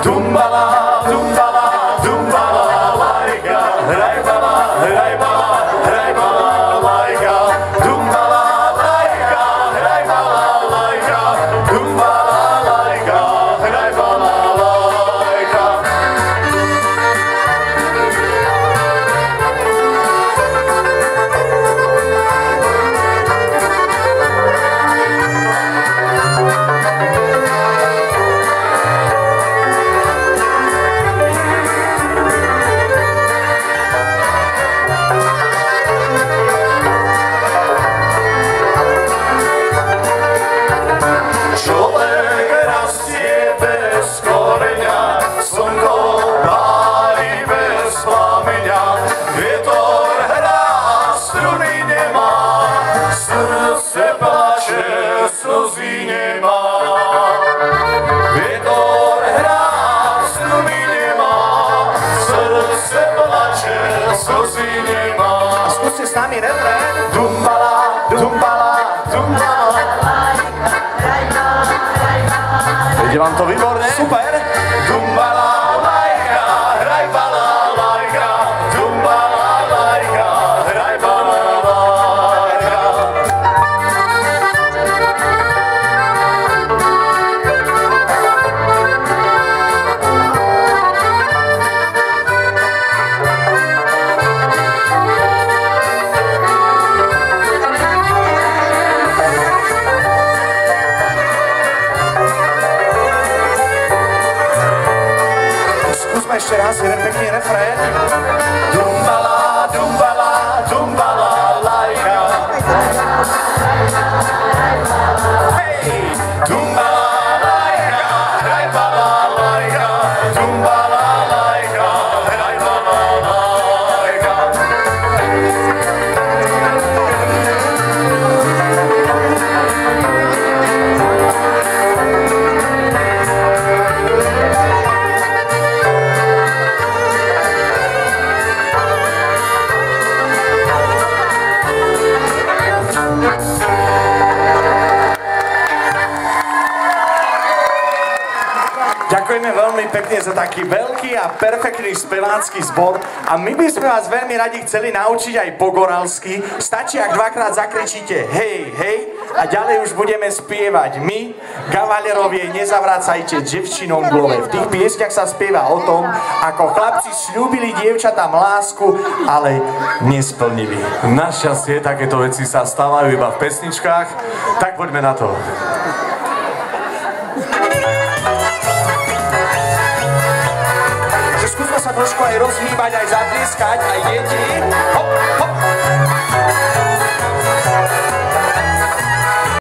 Dumbala, dumbala, dumbala, lajka, hrajbala, hrajbala, hrajbala, lajka. Dumbala, lajka, hrajbala, lajka. Dumbala, lajka, hrajbala, lajka. Človek rastie bez koreňa, slnko páli bez plameňa, vietor hrá a struny nemá, srdce plače, slzy nemá. Vietor hrá a struny nemá, srdce plače, slzy nemá. Skúste s nami refrén. Dumbala, dumbala, dumbala. Ide vám to výborne? Super. Dumbala, lajka, hrajbala, lajka. Dumbala, lajka, hrajbala, lajka. Skúsme ešte raz jeden pekný refrén. Dumbala, dumbala, dumbala, lajka. Hej! Dumbala, lajka, hrajbala, lajka. Dumbala, lajka, hrajbala, lajka. Ďakujeme veľmi pekne za taký veľký a perfektný spevácky zbor a my by sme vás veľmi radi chceli naučiť aj po goralsky. Stačí, ak dvakrát zakričíte hej, hej a ďalej už budeme spievať my, kavalérovie, nezavracajte devčinom glove. V tých piesňach sa spieva o tom, ako chlapci sľúbili dievčatám lásku, ale nesplnili. Našťastie takéto veci sa stávajú iba v pesničkách, tak poďme na to. Skúsme sa trošku aj rozhýbať, aj zatlieskať, aj deti. Hop, hop.